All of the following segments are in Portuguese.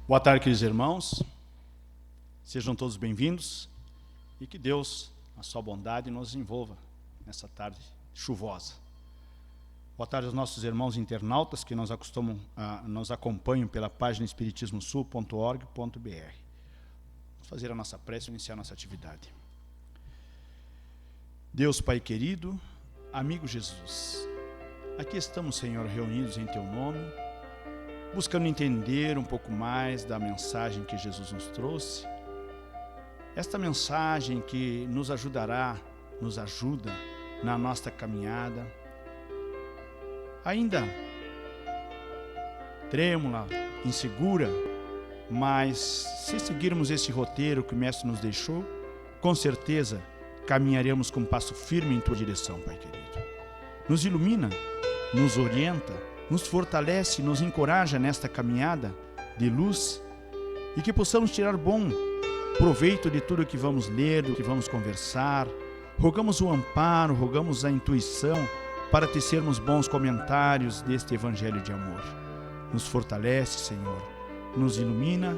Boa tarde, queridos irmãos. Sejam todos bem-vindos e que Deus, na sua bondade, nos envolva nessa tarde chuvosa. Boa tarde aos nossos irmãos internautas que nos acompanham pela página espiritismosul.org.br. Vamos fazer a nossa prece e iniciar a nossa atividade. Deus Pai querido, amigo Jesus, aqui estamos, Senhor, reunidos em Teu nome, buscando entender um pouco mais da mensagem que Jesus nos trouxe. Esta mensagem que nos ajuda na nossa caminhada, ainda trêmula, insegura, mas se seguirmos esse roteiro que o Mestre nos deixou, com certeza caminharemos com um passo firme em Tua direção, Pai querido. Nos ilumina, nos orienta, nos fortalece, nos encoraja nesta caminhada de luz e que possamos tirar bom proveito de tudo que vamos ler, do que vamos conversar. Rogamos o amparo, rogamos a intuição para tecermos bons comentários deste Evangelho de amor. Nos fortalece, Senhor, nos ilumina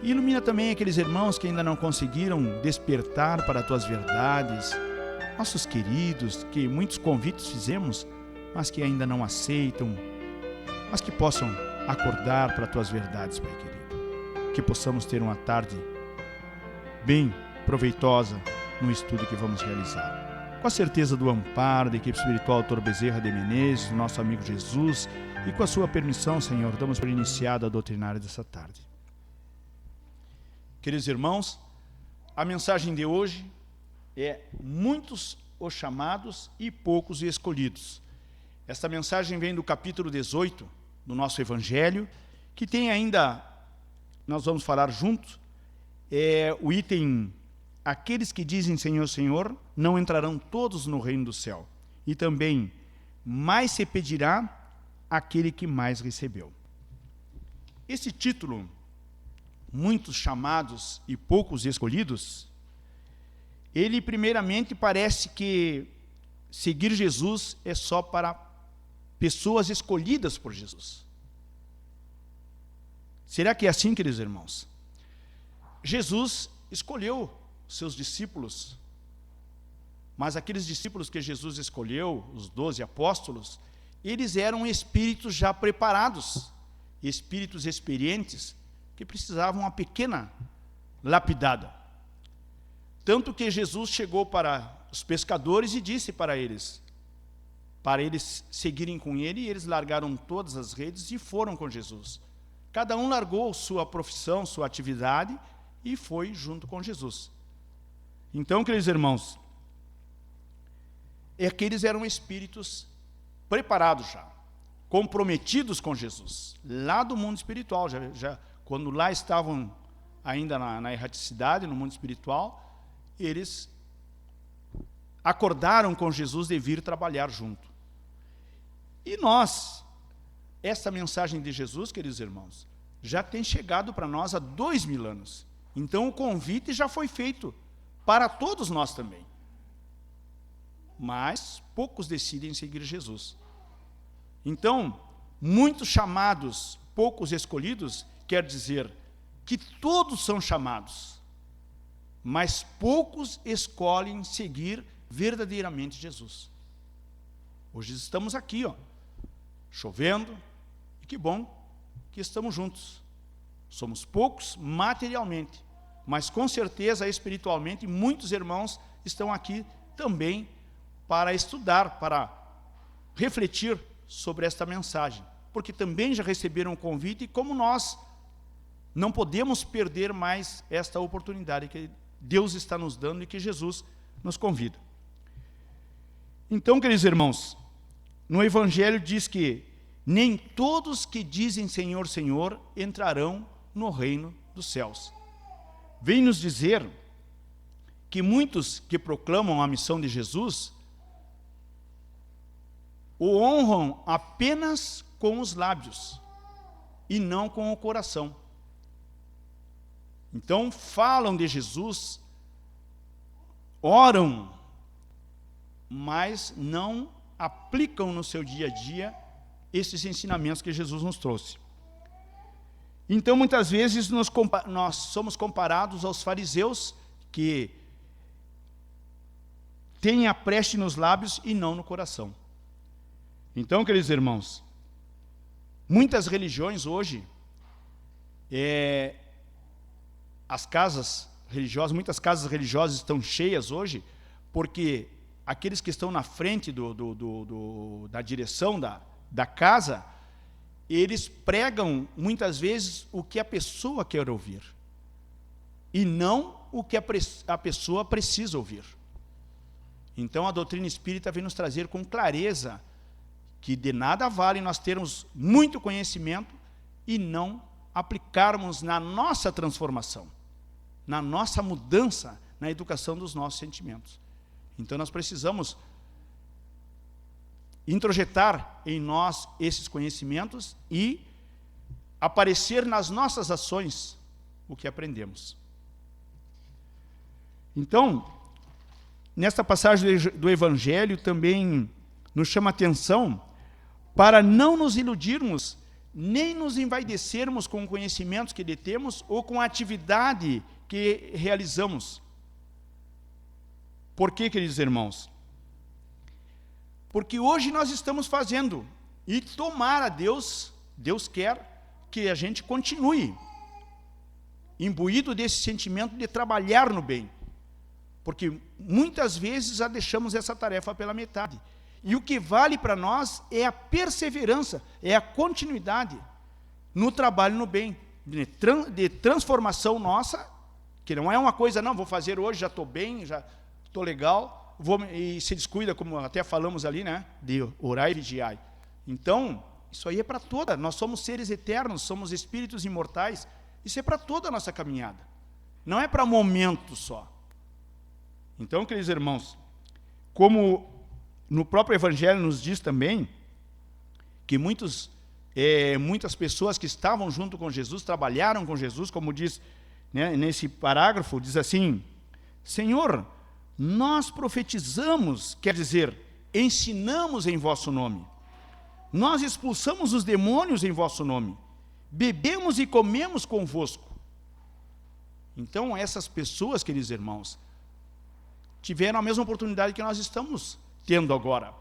e ilumina também aqueles irmãos que ainda não conseguiram despertar para as Tuas verdades, nossos queridos, que muitos convites fizemos, mas que ainda não aceitam, mas que possam acordar para as Tuas verdades, Pai querido. Que possamos ter uma tarde bem proveitosa no estudo que vamos realizar. Com a certeza do amparo da equipe espiritual Dr. Bezerra de Menezes, do nosso amigo Jesus, e com a sua permissão, Senhor, damos por iniciada a doutrinária dessa tarde. Queridos irmãos, a mensagem de hoje é muitos os chamados e poucos os escolhidos. Esta mensagem vem do capítulo 18 do nosso Evangelho, que tem ainda, nós vamos falar juntos, o item: aqueles que dizem Senhor, Senhor, não entrarão todos no reino do céu. E também, mais se pedirá aquele que mais recebeu. Esse título, muitos chamados e poucos escolhidos, ele primeiramente parece que seguir Jesus é só para pessoas escolhidas por Jesus. Será que é assim, queridos irmãos? Jesus escolheu seus discípulos, mas aqueles discípulos que Jesus escolheu, os 12 apóstolos, eles eram espíritos já preparados, espíritos experientes, que precisavam uma pequena lapidada. Tanto que Jesus chegou para os pescadores e disse para eles seguirem com ele, e eles largaram todas as redes e foram com Jesus. Cada um largou sua profissão, sua atividade e foi junto com Jesus. Então, queridos irmãos, aqueles eram espíritos preparados já, comprometidos com Jesus, lá do mundo espiritual, quando lá estavam ainda na erraticidade, no mundo espiritual, eles acordaram com Jesus de vir trabalhar junto. E nós, essa mensagem de Jesus, queridos irmãos, já tem chegado para nós há 2000 anos. Então o convite já foi feito para todos nós também. Mas poucos decidem seguir Jesus. Então, muitos chamados, poucos escolhidos, quer dizer que todos são chamados, mas poucos escolhem seguir verdadeiramente Jesus. Hoje estamos aqui, chovendo, e que bom que estamos juntos. Somos poucos materialmente, mas com certeza espiritualmente muitos irmãos estão aqui também para estudar, para refletir sobre esta mensagem, porque também já receberam o convite, e como nós não podemos perder mais esta oportunidade que Deus está nos dando e que Jesus nos convida. Então, queridos irmãos, no Evangelho diz que nem todos que dizem Senhor, Senhor entrarão no reino dos céus. Vem nos dizer que muitos que proclamam a missão de Jesus o honram apenas com os lábios e não com o coração. Então falam de Jesus, oram, mas não aplicam no seu dia a dia esses ensinamentos que Jesus nos trouxe. Então, muitas vezes, nós somos comparados aos fariseus que têm a prece nos lábios e não no coração. Então, queridos irmãos, muitas religiões hoje, muitas casas religiosas estão cheias hoje, porque aqueles que estão na frente da direção da casa, eles pregam muitas vezes o que a pessoa quer ouvir, e não o que a pessoa precisa ouvir. Então a doutrina espírita vem nos trazer com clareza que de nada vale nós termos muito conhecimento e não aplicarmos na nossa transformação, na nossa mudança, na educação dos nossos sentimentos. Então nós precisamos introjetar em nós esses conhecimentos e aparecer nas nossas ações o que aprendemos. Então, nesta passagem do Evangelho também nos chama a atenção para não nos iludirmos, nem nos envaidecermos com conhecimentos que detemos ou com a atividade que realizamos. Por quê, queridos irmãos? Porque hoje nós estamos fazendo, e tomara Deus quer que a gente continue imbuído desse sentimento de trabalhar no bem, porque muitas vezes já deixamos essa tarefa pela metade, e o que vale para nós é a perseverança, é a continuidade no trabalho no bem, de transformação nossa, que não é uma coisa, não, vou fazer hoje, já estou bem, já estou legal, e se descuida, como até falamos ali, né, de orar e vigiar. Então, isso aí é para toda, nós somos seres eternos, somos espíritos imortais, isso é para toda a nossa caminhada, não é para momento só. Então, queridos irmãos, como no próprio Evangelho nos diz também, que muitas pessoas que estavam junto com Jesus, trabalharam com Jesus, como diz, né, nesse parágrafo, diz assim: Senhor, nós profetizamos, quer dizer, ensinamos em vosso nome, nós expulsamos os demônios em vosso nome, bebemos e comemos convosco. Então, essas pessoas, queridos irmãos, tiveram a mesma oportunidade que nós estamos tendo agora,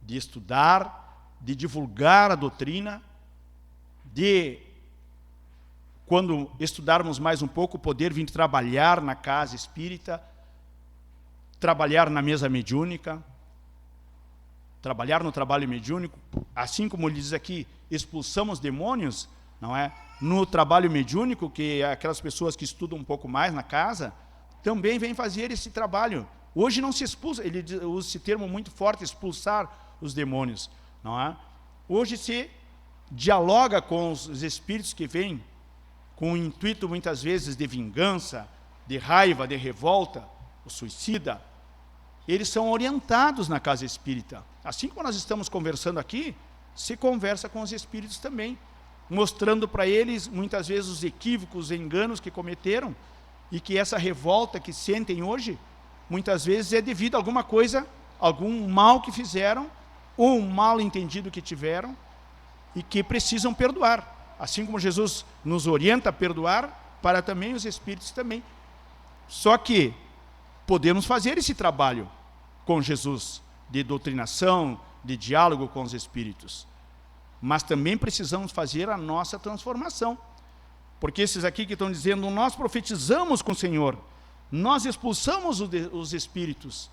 de estudar, de divulgar a doutrina, de, quando estudarmos mais um pouco, poder vir trabalhar na casa espírita, trabalhar na mesa mediúnica, trabalhar no trabalho mediúnico, assim como ele diz aqui, expulsamos demônios, não é? No trabalho mediúnico, que aquelas pessoas que estudam um pouco mais na casa, também vêm fazer esse trabalho. Hoje não se expulsa, ele usa esse termo muito forte, expulsar os demônios, não é? Hoje se dialoga com os espíritos que vêm com o intuito, muitas vezes, de vingança, de raiva, de revolta, o suicida. Eles são orientados na casa espírita. Assim como nós estamos conversando aqui, se conversa com os espíritos também, mostrando para eles, muitas vezes, os equívocos, os enganos que cometeram, e que essa revolta que sentem hoje, muitas vezes é devido a alguma coisa, algum mal que fizeram, ou um mal entendido que tiveram, e que precisam perdoar. Assim como Jesus nos orienta a perdoar, para também os espíritos também. Só que podemos fazer esse trabalho com Jesus, de doutrinação, de diálogo com os espíritos. Mas também precisamos fazer a nossa transformação. Porque esses aqui que estão dizendo, nós profetizamos com o Senhor, nós expulsamos os espíritos,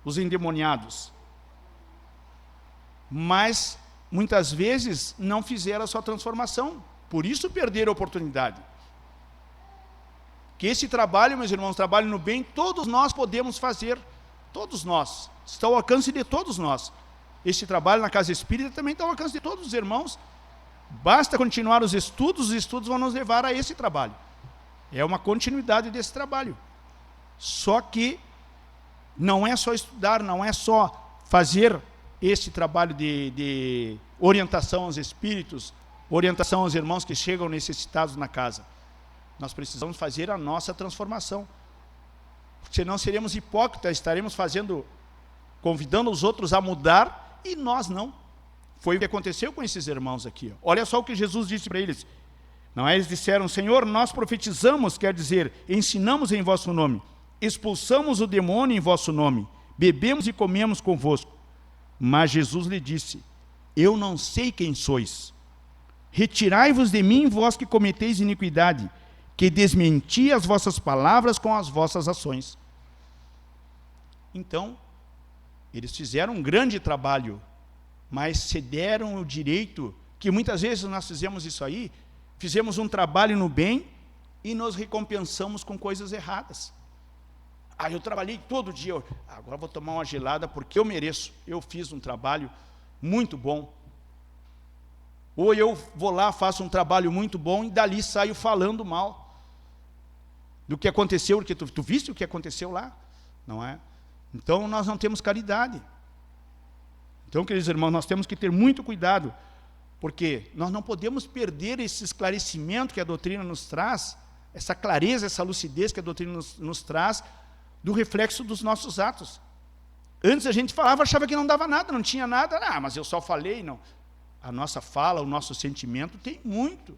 os endemoniados. Mas, muitas vezes, não fizeram a sua transformação. Por isso perderam a oportunidade. Que esse trabalho, meus irmãos, trabalho no bem, todos nós podemos fazer. Todos nós. Está ao alcance de todos nós. Esse trabalho na casa espírita também está ao alcance de todos os irmãos. Basta continuar os estudos vão nos levar a esse trabalho. É uma continuidade desse trabalho. Só que não é só estudar, não é só fazer esse trabalho de orientação aos espíritos, orientação aos irmãos que chegam necessitados na casa. Nós precisamos fazer a nossa transformação. Senão seremos hipócritas, estaremos convidando os outros a mudar e nós não. Foi o que aconteceu com esses irmãos aqui. Olha só o que Jesus disse para eles: Não é? Eles disseram: Senhor, nós profetizamos, quer dizer, ensinamos em vosso nome, expulsamos o demônio em vosso nome, bebemos e comemos convosco. Mas Jesus lhe disse: eu não sei quem sois. Retirai-vos de mim, vós que cometeis iniquidade, que desmenti as vossas palavras com as vossas ações. Então, eles fizeram um grande trabalho, mas cederam o direito, que muitas vezes nós fizemos isso aí, fizemos um trabalho no bem e nos recompensamos com coisas erradas. Eu trabalhei todo dia, agora vou tomar uma gelada porque eu mereço, eu fiz um trabalho muito bom. Ou eu vou lá, faço um trabalho muito bom e dali saio falando mal do que aconteceu, porque tu viste o que aconteceu lá, não é? Então nós não temos caridade. Então, queridos irmãos, nós temos que ter muito cuidado, porque nós não podemos perder esse esclarecimento que a doutrina nos traz, essa clareza, essa lucidez que a doutrina nos traz, do reflexo dos nossos atos. Antes a gente falava, achava que não dava nada, não tinha nada, mas eu só falei, não. A nossa fala, o nosso sentimento tem muito.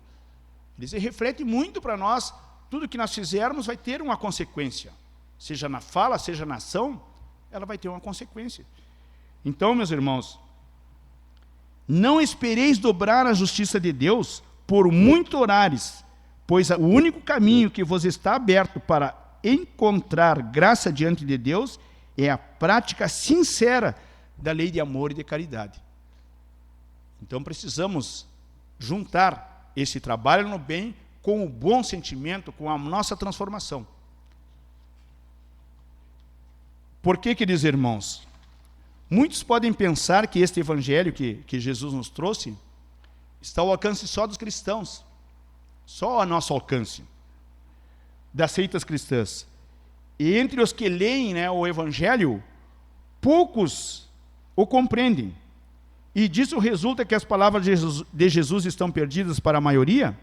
Ele se reflete muito para nós. Tudo que nós fizermos vai ter uma consequência. Seja na fala, seja na ação, ela vai ter uma consequência. Então, meus irmãos, não espereis dobrar a justiça de Deus por muito orares, pois o único caminho que vos está aberto para encontrar graça diante de Deus é a prática sincera da lei de amor e de caridade. Então precisamos juntar esse trabalho no bem com o bom sentimento, com a nossa transformação. Por que, queridos irmãos? Muitos podem pensar que este evangelho que Jesus nos trouxe está ao alcance só dos cristãos, só ao nosso alcance, das seitas cristãs. E entre os que leem, o evangelho, poucos o compreendem. E disso resulta que as palavras de Jesus estão perdidas para a maioria.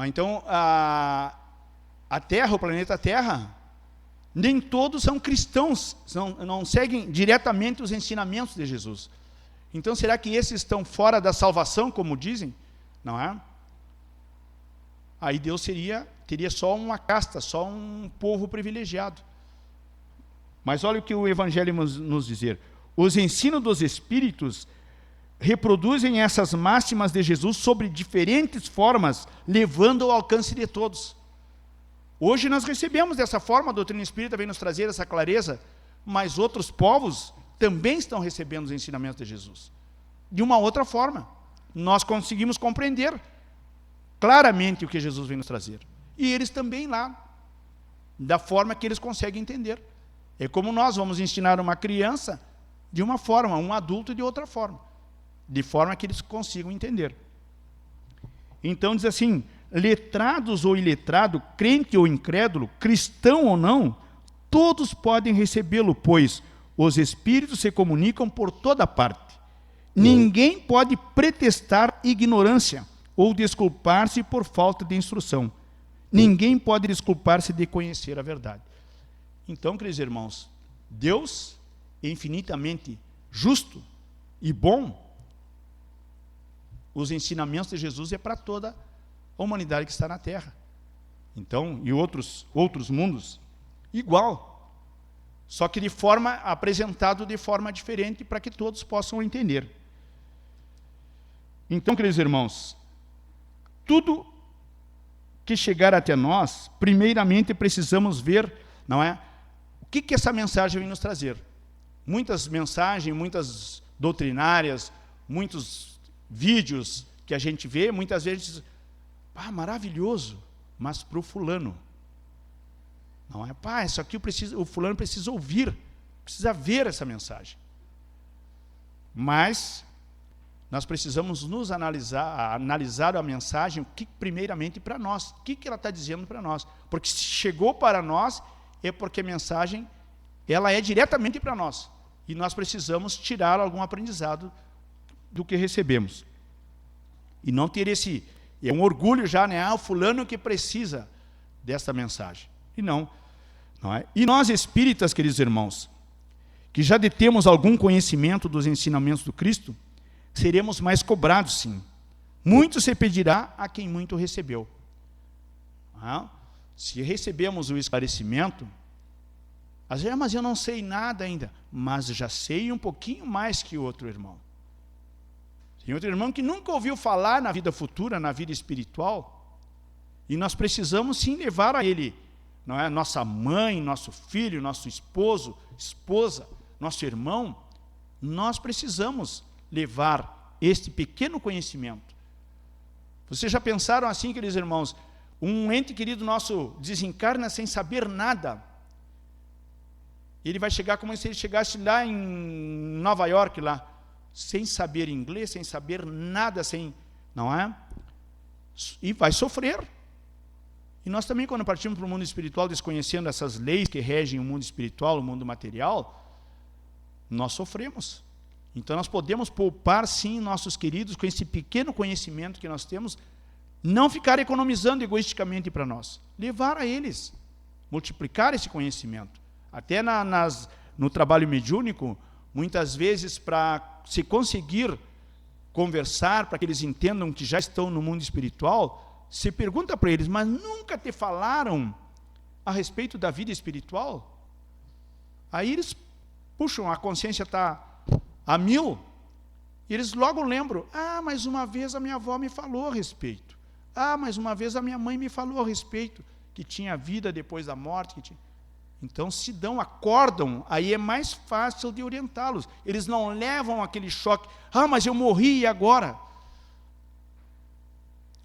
Então, a Terra, o planeta Terra, nem todos são cristãos, não seguem diretamente os ensinamentos de Jesus. Então, será que esses estão fora da salvação, como dizem? Não é? Aí Deus teria só uma casta, só um povo privilegiado. Mas olha o que o Evangelho nos dizer. Os ensinos dos Espíritos reproduzem essas máximas de Jesus sobre diferentes formas, levando ao alcance de todos. Hoje nós recebemos dessa forma, a doutrina espírita vem nos trazer essa clareza, mas outros povos também estão recebendo os ensinamentos de Jesus. De uma outra forma. Nós conseguimos compreender claramente o que Jesus vem nos trazer. E eles também lá, da forma que eles conseguem entender. É como nós vamos ensinar uma criança de uma forma, um adulto de outra forma, de forma que eles consigam entender. Então diz assim: letrados ou iletrado, crente ou incrédulo, cristão ou não, todos podem recebê-lo, pois os Espíritos se comunicam por toda parte. Ninguém pode pretextar ignorância ou desculpar-se por falta de instrução. Ninguém pode desculpar-se de conhecer a verdade. Então, queridos irmãos, Deus é infinitamente justo e bom. Os ensinamentos de Jesus é para toda a humanidade que está na Terra. Então, e outros mundos, igual. Só que apresentado de forma diferente para que todos possam entender. Então, queridos irmãos, tudo que chegar até nós, primeiramente precisamos ver, não é? O que essa mensagem vem nos trazer? Muitas mensagens, muitas doutrinárias, muitos vídeos que a gente vê, muitas vezes, maravilhoso, mas para o fulano. Não é? Isso aqui o fulano precisa ouvir, precisa ver essa mensagem. Mas nós precisamos nos analisar a mensagem, primeiramente para nós. O que ela está dizendo para nós? Porque se chegou para nós, é porque a mensagem ela é diretamente para nós. E nós precisamos tirar algum aprendizado do que recebemos. E não ter é um orgulho já, o fulano que precisa desta mensagem. E não é? E nós espíritas, queridos irmãos, que já detemos algum conhecimento dos ensinamentos do Cristo, seremos mais cobrados, sim. muito se pedirá a quem muito recebeu. Se recebemos o esclarecimento, às vezes, mas eu não sei nada ainda, mas já sei um pouquinho mais que o outro irmão. Tem outro irmão que nunca ouviu falar na vida futura, na vida espiritual, e nós precisamos sim levar a ele, não é? Nossa mãe, nosso filho, nosso esposo, esposa, nosso irmão, nós precisamos levar este pequeno conhecimento. Vocês já pensaram assim, queridos irmãos, um ente querido nosso desencarna sem saber nada. Ele vai chegar como se ele chegasse lá em Nova York, lá, sem saber inglês, sem saber nada, não é? E vai sofrer. E nós também, quando partimos para o mundo espiritual, desconhecendo essas leis que regem o mundo espiritual, o mundo material, nós sofremos. Então nós podemos poupar sim nossos queridos com esse pequeno conhecimento que nós temos, não ficar economizando egoisticamente para nós, levar a eles, multiplicar esse conhecimento. Até no trabalho mediúnico, muitas vezes para se conseguir conversar, para que eles entendam que já estão no mundo espiritual, se pergunta para eles, mas nunca te falaram a respeito da vida espiritual? Aí eles puxam, a consciência está a 1000, e eles logo lembram, mas uma vez a minha avó me falou a respeito, mas uma vez a minha mãe me falou a respeito, que tinha vida depois da morte, que tinha... Então, se acordam, aí é mais fácil de orientá-los. Eles não levam aquele choque, mas eu morri e agora?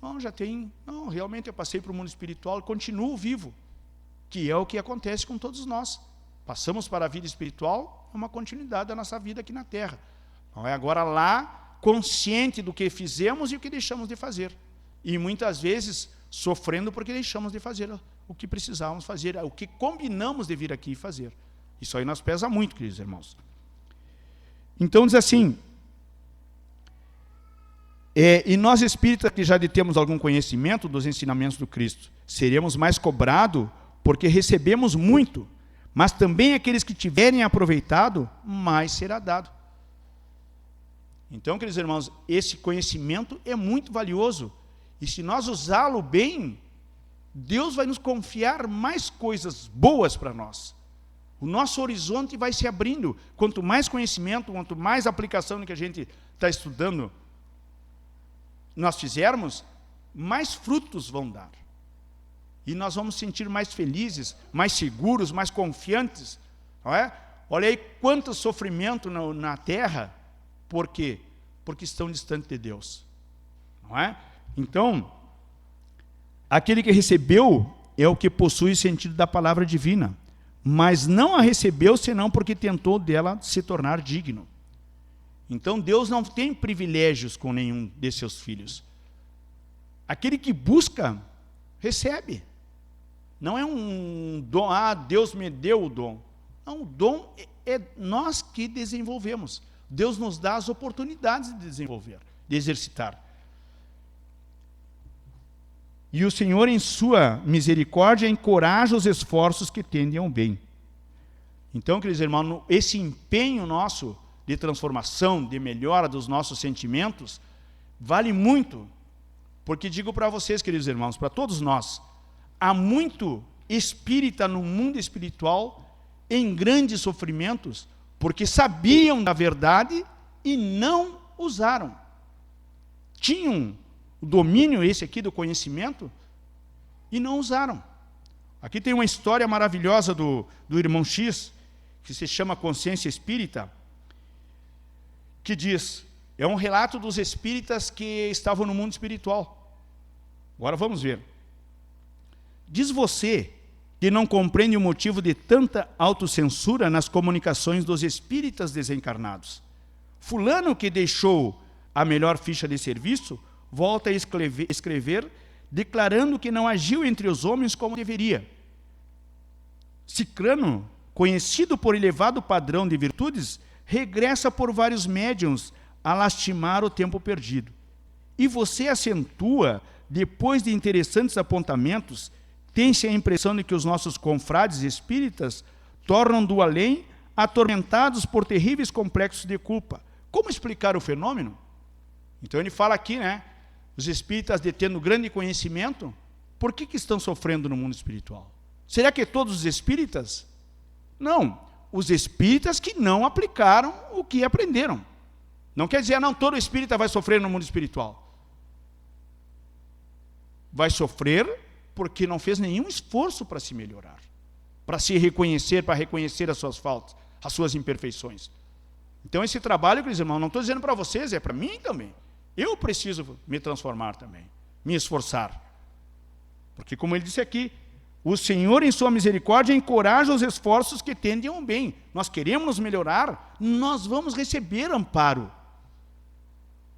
Não, realmente eu passei para o mundo espiritual e continuo vivo, que é o que acontece com todos nós. Passamos para a vida espiritual, é uma continuidade da nossa vida aqui na Terra. Não é agora lá, consciente do que fizemos e o que deixamos de fazer. E muitas vezes sofrendo porque deixamos de fazer o que precisávamos fazer, o que combinamos de vir aqui fazer. Isso aí nos pesa muito, queridos irmãos. Então diz assim, e nós espíritas que já temos algum conhecimento dos ensinamentos do Cristo, seremos mais cobrados porque recebemos muito, mas também aqueles que tiverem aproveitado, mais será dado. Então, queridos irmãos, esse conhecimento é muito valioso, e se nós usá-lo bem, Deus vai nos confiar mais coisas boas para nós. O nosso horizonte vai se abrindo. Quanto mais conhecimento, quanto mais aplicação no que a gente está estudando nós fizermos, mais frutos vão dar. E nós vamos sentir mais felizes, mais seguros, mais confiantes. Não é? Olha aí quanto sofrimento na terra. Por quê? Porque estão distantes de Deus. Não é? Então, aquele que recebeu é o que possui o sentido da palavra divina, mas não a recebeu senão porque tentou dela se tornar digno. Então Deus não tem privilégios com nenhum de seus filhos. Aquele que busca, recebe. Não é um dom, Deus me deu o dom. Não, o dom é nós que desenvolvemos. Deus nos dá as oportunidades de desenvolver, de exercitar. E o Senhor, em sua misericórdia, encoraja os esforços que tendem ao bem. Então, queridos irmãos, esse empenho nosso de transformação, de melhora dos nossos sentimentos, vale muito. Porque digo para vocês, queridos irmãos, para todos nós, há muito espírita no mundo espiritual em grandes sofrimentos, porque sabiam da verdade e não usaram. Tinham o domínio esse aqui do conhecimento e não usaram. Aqui tem uma história maravilhosa do irmão X, que se chama Consciência Espírita, que diz, é um relato dos espíritas que estavam no mundo espiritual. Agora vamos ver. Diz você que não compreende o motivo de tanta autocensura nas comunicações dos espíritas desencarnados. Fulano, que deixou a melhor ficha de serviço, volta a escrever, declarando que não agiu entre os homens como deveria. Cicrano, conhecido por elevado padrão de virtudes, regressa por vários médiuns a lastimar o tempo perdido. E você acentua, depois de interessantes apontamentos, tem-se a impressão de que os nossos confrades espíritas tornam do além atormentados por terríveis complexos de culpa. Como explicar o fenômeno? Então ele fala aqui, né? os espíritas detendo grande conhecimento, por que estão sofrendo no mundo espiritual? Será que todos os espíritas? Não, os espíritas que não aplicaram o que aprenderam. Não quer dizer, não, todo espírita vai sofrer no mundo espiritual. Vai sofrer porque não fez nenhum esforço para se melhorar, para se reconhecer, para reconhecer as suas faltas, as suas imperfeições. Então esse trabalho, queridos irmãos, não estou dizendo para vocês, é para mim também. Eu preciso me transformar também, me esforçar. Porque como ele disse aqui, o Senhor em sua misericórdia encoraja os esforços que tendem ao bem. Nós queremos nos melhorar, nós vamos receber amparo.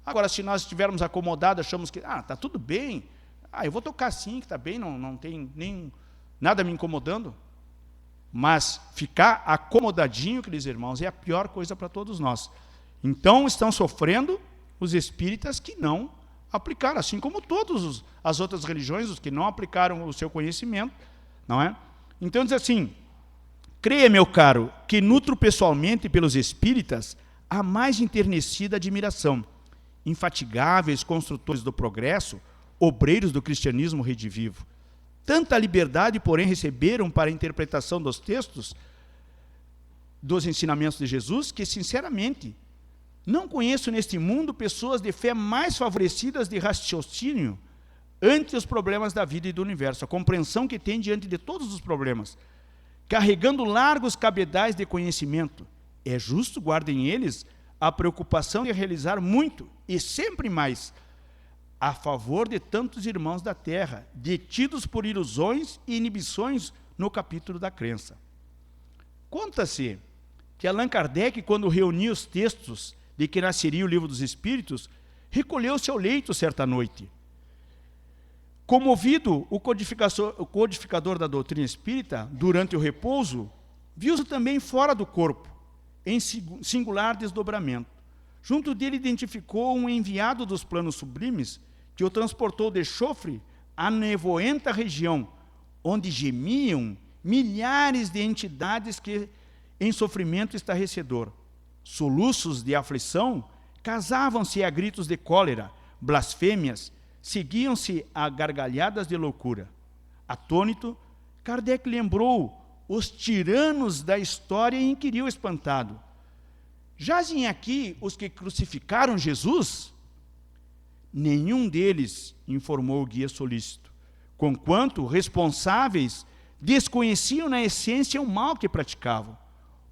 Agora, se nós estivermos acomodados, achamos que, está tudo bem, eu vou tocar assim, que está bem, não tem nem nada me incomodando. Mas ficar acomodadinho, queridos irmãos, é a pior coisa para todos nós. Então, estão sofrendo os espíritas que não aplicaram, assim como todas as outras religiões, os que não aplicaram o seu conhecimento, não é? Então, diz assim, creia, meu caro, que nutro pessoalmente pelos espíritas a mais enternecida admiração, infatigáveis construtores do progresso, obreiros do cristianismo redivivo. Tanta liberdade, porém, receberam para a interpretação dos textos, dos ensinamentos de Jesus, que, sinceramente, não conheço neste mundo pessoas de fé mais favorecidas de raciocínio ante os problemas da vida e do universo, a compreensão que tem diante de todos os problemas, carregando largos cabedais de conhecimento. É justo, guardem eles, a preocupação de realizar muito e sempre mais a favor de tantos irmãos da terra, detidos por ilusões e inibições no capítulo da crença. Conta-se que Allan Kardec, quando reuniu os textos de que nasceria o Livro dos Espíritos, recolheu-se ao leito certa noite. Comovido, o codificador da doutrina espírita, durante o repouso, viu-se também fora do corpo, em singular desdobramento. Junto dele identificou um enviado dos planos sublimes que o transportou de chofre à nevoenta região, onde gemiam milhares de entidades que em sofrimento estarrecedor. Soluços de aflição casavam-se a gritos de cólera, blasfêmias, seguiam-se a gargalhadas de loucura. Atônito, Kardec lembrou os tiranos da história e inquiriu espantado: jazem aqui os que crucificaram Jesus? Nenhum deles, informou o guia solícito, conquanto responsáveis desconheciam na essência o mal que praticavam.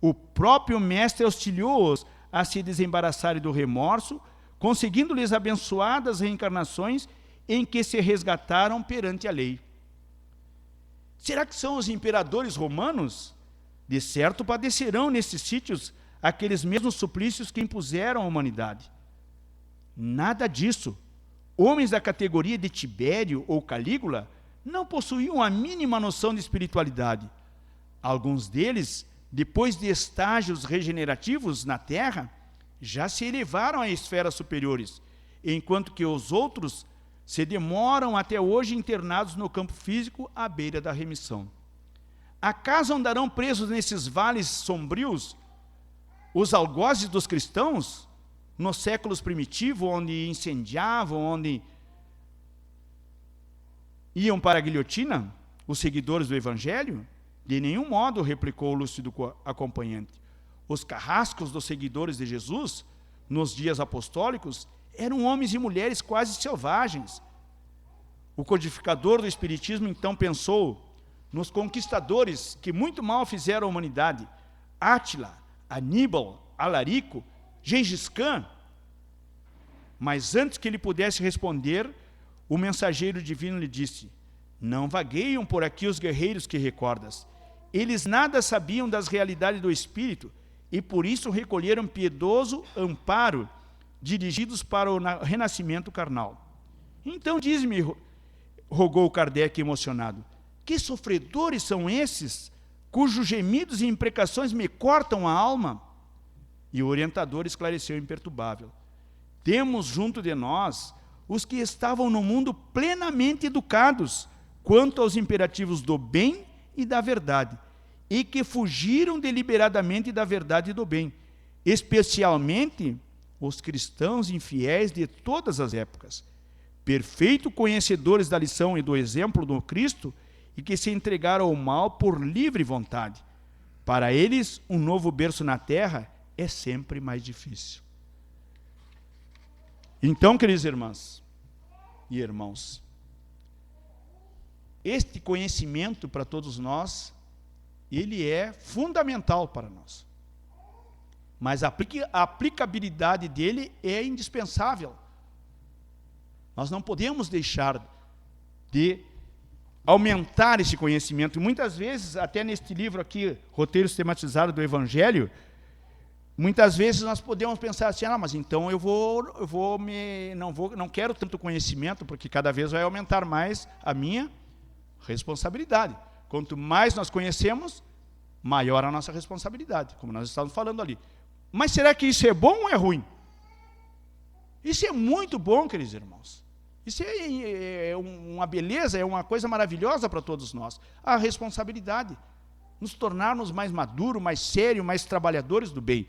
O próprio mestre auxiliou-os a se desembaraçarem do remorso, conseguindo-lhes abençoadas reencarnações em que se resgataram perante a lei. Será que são os imperadores romanos? De certo padecerão nesses sítios aqueles mesmos suplícios que impuseram à humanidade. Nada disso. Homens da categoria de Tibério ou Calígula não possuíam a mínima noção de espiritualidade. Alguns deles, depois de estágios regenerativos na Terra, já se elevaram a esferas superiores, enquanto que os outros se demoram até hoje internados no campo físico à beira da remissão. Acaso andarão presos nesses vales sombrios os algozes dos cristãos, nos séculos primitivos, onde incendiavam, onde iam para a guilhotina, os seguidores do Evangelho? De nenhum modo, replicou o lúcido acompanhante. Os carrascos dos seguidores de Jesus, nos dias apostólicos, eram homens e mulheres quase selvagens. O codificador do Espiritismo então pensou nos conquistadores que muito mal fizeram à humanidade: Átila, Aníbal, Alarico, Gengis Khan. Mas antes que ele pudesse responder, o mensageiro divino lhe disse: não vagueiam por aqui os guerreiros que recordas. Eles nada sabiam das realidades do espírito e por isso recolheram piedoso amparo, dirigidos para o renascimento carnal. Então diz-me, rogou Kardec emocionado, que sofredores são esses, cujos gemidos e imprecações me cortam a alma? E o orientador esclareceu imperturbável: temos junto de nós os que estavam no mundo plenamente educados quanto aos imperativos do bem e da verdade, e que fugiram deliberadamente da verdade e do bem, especialmente os cristãos infiéis de todas as épocas. perfeito conhecedores da lição e do exemplo do Cristo, e que se entregaram ao mal por livre vontade. Para eles, um novo berço na terra é sempre mais difícil. Então, queridas irmãs e irmãos, este conhecimento para todos nós, ele é fundamental para nós. Mas a aplicabilidade dele é indispensável. Nós não podemos deixar de aumentar esse conhecimento. E muitas vezes, até neste livro aqui, Roteiro Sistematizado do Evangelho, muitas vezes nós podemos pensar assim, mas então não quero tanto conhecimento, porque cada vez vai aumentar mais a minha responsabilidade. Quanto mais nós conhecemos, maior a nossa responsabilidade, como nós estávamos falando ali. Mas será que isso é bom ou é ruim? Isso é muito bom, queridos irmãos. Isso é uma beleza, é uma coisa maravilhosa para todos nós. A responsabilidade, nos tornarmos mais maduros, mais sérios, mais trabalhadores do bem.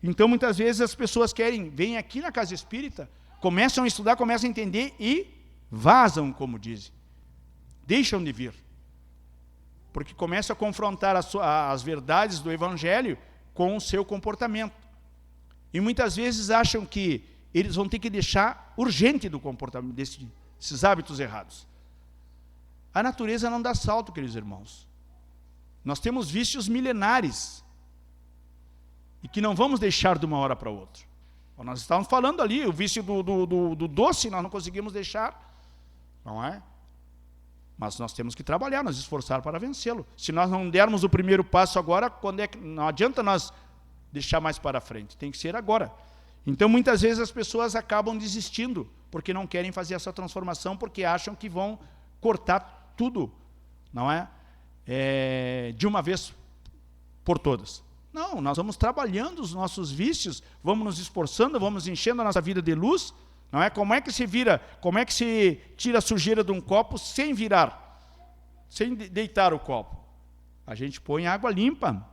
Então, muitas vezes as pessoas vêm aqui na casa espírita, começam a estudar, começam a entender e vazam, como dizem. Deixam de vir. Porque começam a confrontar as verdades do Evangelho com o seu comportamento. E muitas vezes acham que eles vão ter que deixar urgente do comportamento desses hábitos errados. A natureza não dá salto, queridos irmãos. Nós temos vícios milenares e que não vamos deixar de uma hora para outra. Nós estávamos falando ali, o vício do doce nós não conseguimos deixar, não é? Mas nós temos que trabalhar, nos esforçar para vencê-lo. Se nós não dermos o primeiro passo agora, não adianta nós deixar mais para frente, tem que ser agora. Então, muitas vezes as pessoas acabam desistindo, porque não querem fazer essa transformação, porque acham que vão cortar tudo, não é? De uma vez por todas. Não, nós vamos trabalhando os nossos vícios, vamos nos esforçando, vamos enchendo a nossa vida de luz, não é? Como é que se tira a sujeira de um copo sem virar, sem deitar o copo? A gente põe água limpa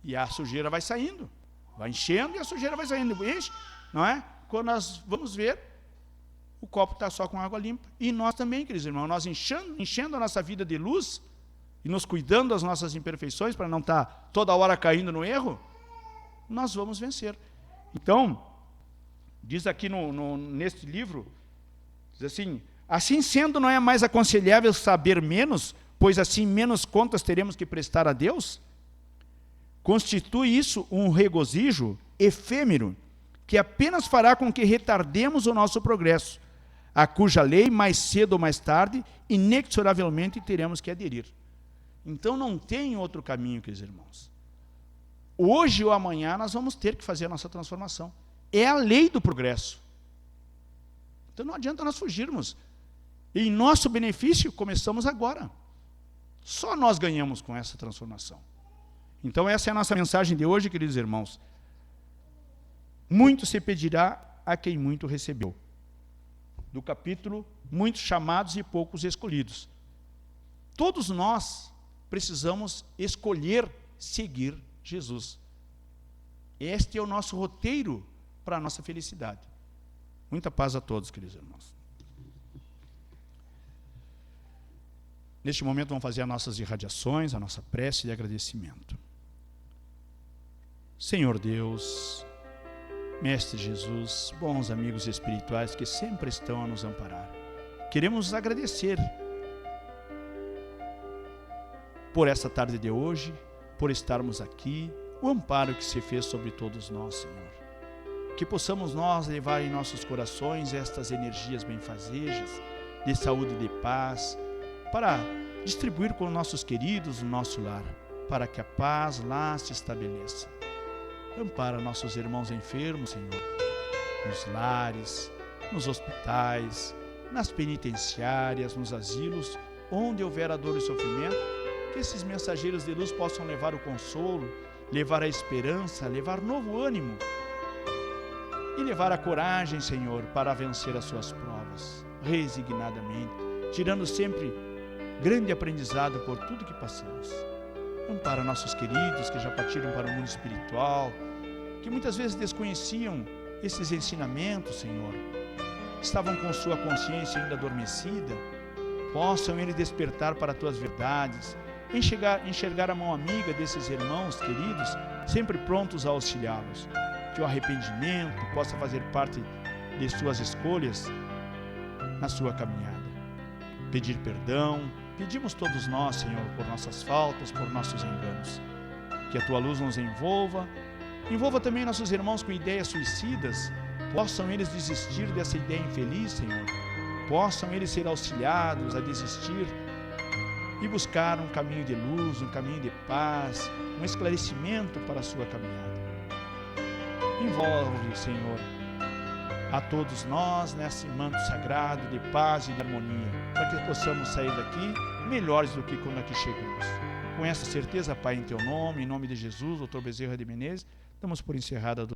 e a sujeira vai saindo, vai enchendo e a sujeira vai saindo, enche, não é? Quando nós vamos ver, o copo está só com água limpa. E nós também, queridos irmãos, nós enchendo a nossa vida de luz e nos cuidando das nossas imperfeições para não estar toda hora caindo no erro, nós vamos vencer. Então, diz aqui neste livro, diz assim sendo, não é mais aconselhável saber menos, pois assim menos contas teremos que prestar a Deus? Constitui isso um regozijo efêmero, que apenas fará com que retardemos o nosso progresso, a cuja lei, mais cedo ou mais tarde, inexoravelmente teremos que aderir. Então não tem outro caminho, queridos irmãos. Hoje ou amanhã nós vamos ter que fazer a nossa transformação. É a lei do progresso. Então não adianta nós fugirmos. Em nosso benefício, começamos agora. Só nós ganhamos com essa transformação. Então essa é a nossa mensagem de hoje, queridos irmãos. Muito se pedirá a quem muito recebeu. Do capítulo, muitos chamados e poucos escolhidos. Todos nós precisamos escolher seguir Jesus. Este é o nosso roteiro para a nossa felicidade. Muita paz a todos, queridos irmãos. Neste momento vamos fazer as nossas irradiações, a nossa prece de agradecimento. Senhor Deus, Mestre Jesus, bons amigos espirituais que sempre estão a nos amparar, queremos agradecer por essa tarde de hoje, por estarmos aqui, o amparo que se fez sobre todos nós, Senhor. Que possamos nós levar em nossos corações estas energias benfazejas, de saúde e de paz, para distribuir com nossos queridos no nosso lar, para que a paz lá se estabeleça. Ampara nossos irmãos enfermos, Senhor, nos lares, nos hospitais, nas penitenciárias, nos asilos, onde houver a dor e sofrimento, que esses mensageiros de luz possam levar o consolo, levar a esperança, levar novo ânimo e levar a coragem, Senhor, para vencer as suas provas, resignadamente, tirando sempre grande aprendizado por tudo que passamos. Ampara nossos queridos que já partiram para o mundo espiritual, que muitas vezes desconheciam esses ensinamentos, Senhor. estavam com sua consciência ainda adormecida, possam eles despertar para as tuas verdades, enxergar a mão amiga desses irmãos queridos, sempre prontos a auxiliá-los. Que o arrependimento possa fazer parte de suas escolhas na sua caminhada. Pedir perdão, pedimos todos nós, Senhor, por nossas faltas, por nossos enganos. Que a tua luz nos envolva também nossos irmãos com ideias suicidas, possam eles desistir dessa ideia infeliz, Senhor, possam eles ser auxiliados a desistir e buscar um caminho de luz, um caminho de paz, um esclarecimento para a sua caminhada. Envolve, Senhor, a todos nós nesse manto sagrado de paz e de harmonia, para que possamos sair daqui melhores do que quando aqui chegamos. Com essa certeza, Pai, em teu nome, em nome de Jesus, Dr. Bezerra de Menezes, damos por encerrada a